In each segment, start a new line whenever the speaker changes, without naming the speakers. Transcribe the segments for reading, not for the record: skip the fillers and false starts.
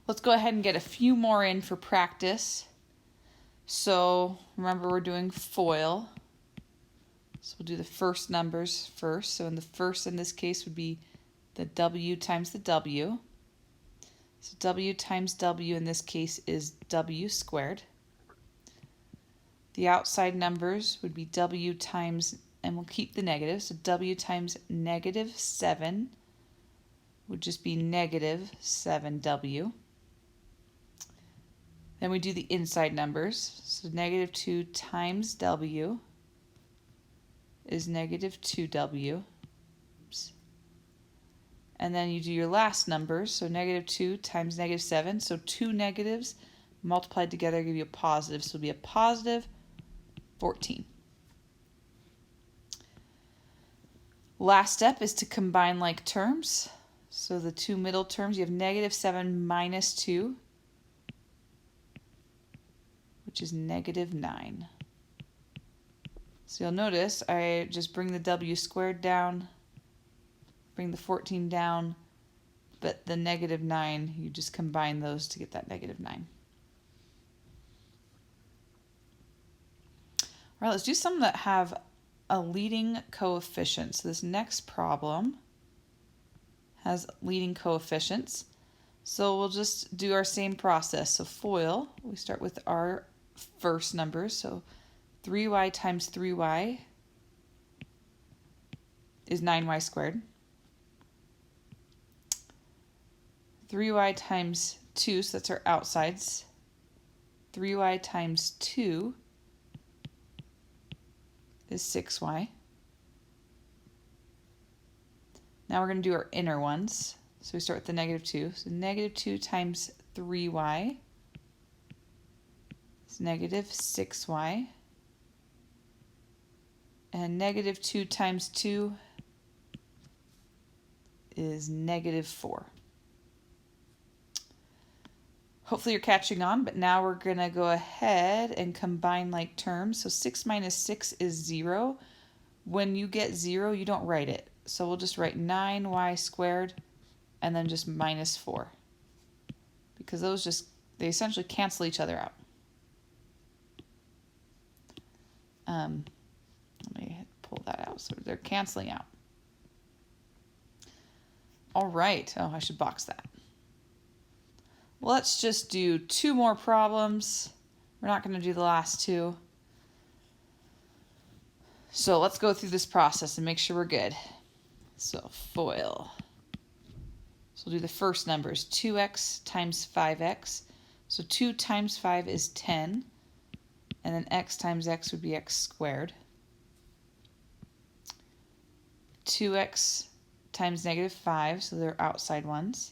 Let's go ahead and get a few more in for practice. So remember, we're doing FOIL. So we'll do the first numbers first. So in the first, in this case, would be the W times the W. So W times W in this case is W squared. The outside numbers would be W times, and we'll keep the negative, so W times negative 7 would just be negative 7W. Then we do the inside numbers, so negative 2 times W is negative 2W. Oops. And then you do your last numbers, so negative 2 times negative 7, so two negatives multiplied together give you a positive, so it'll be a positive 14. Last step is to combine like terms. So the two middle terms, you have negative 7 minus 2, which is negative 9. So you'll notice I just bring the W squared down, bring the 14 down, but the negative 9, you just combine those to get that negative 9. All right, let's do some that have a leading coefficient. So this next problem has leading coefficients. So we'll just do our same process. So FOIL, we start with our first numbers. So 3y times 3y is 9y squared. 3y times 2, so that's our outsides. 3y times 2 is 6y. Now we're going to do our inner ones. So we start with the negative 2. So negative 2 times 3y is negative 6y. And negative 2 times 2 is negative 4. Hopefully you're catching on, but now we're going to go ahead and combine like terms. So 6 minus 6 is 0. When you get 0, you don't write it. So we'll just write 9y squared and then just minus 4. Because those just, they essentially cancel each other out. Let me pull that out. So they're canceling out. All right. Oh, I should box that. Let's just do two more problems. We're not going to do the last two. So let's go through this process and make sure we're good. So FOIL. So we'll do the first numbers, 2x times 5x. So 2 times 5 is 10. And then x times x would be x squared. 2x times negative 5, so they're outside ones.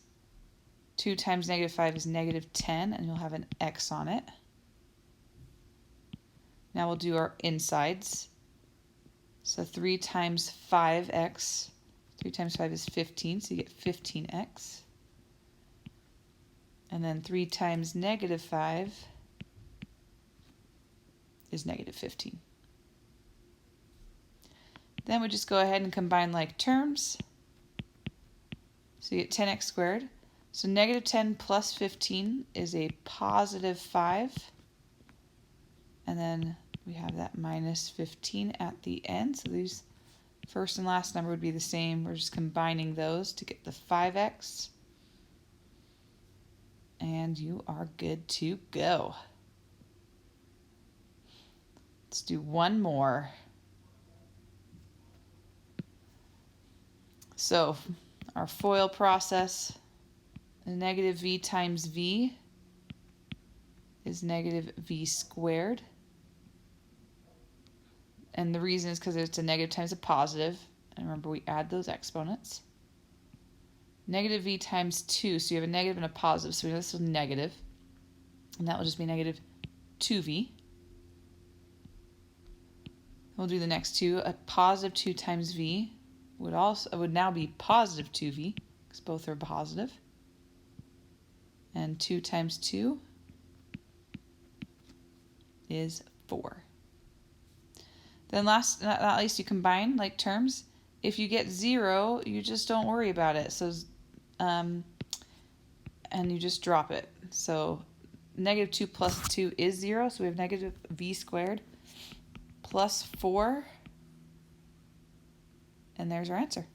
2 times negative 5 is negative 10, and you'll have an x on it. Now we'll do our insides. So 3 times 5x, 3 times 5 is 15, so you get 15x. And then 3 times negative 5 is negative 15. Then we just go ahead and combine like terms. So you get 10x squared. So negative 10 plus 15 is a positive 5. And then we have that minus 15 at the end. So these first and last number would be the same. We're just combining those to get the 5x. And you are good to go. Let's do one more. So our FOIL process, negative v times v is negative v squared. And the reason is because it's a negative times a positive. And remember, we add those exponents. Negative v times 2, so you have a negative and a positive, so this is negative. And that will just be negative 2v. We'll do the next two. A positive 2 times v would now be positive 2v, because both are positive. And 2 times 2 is 4. Then last, not least, you combine like terms. If you get 0, you just don't worry about it. So and you just drop it. So negative 2 plus 2 is 0, so we have negative v squared plus 4, and there's our answer.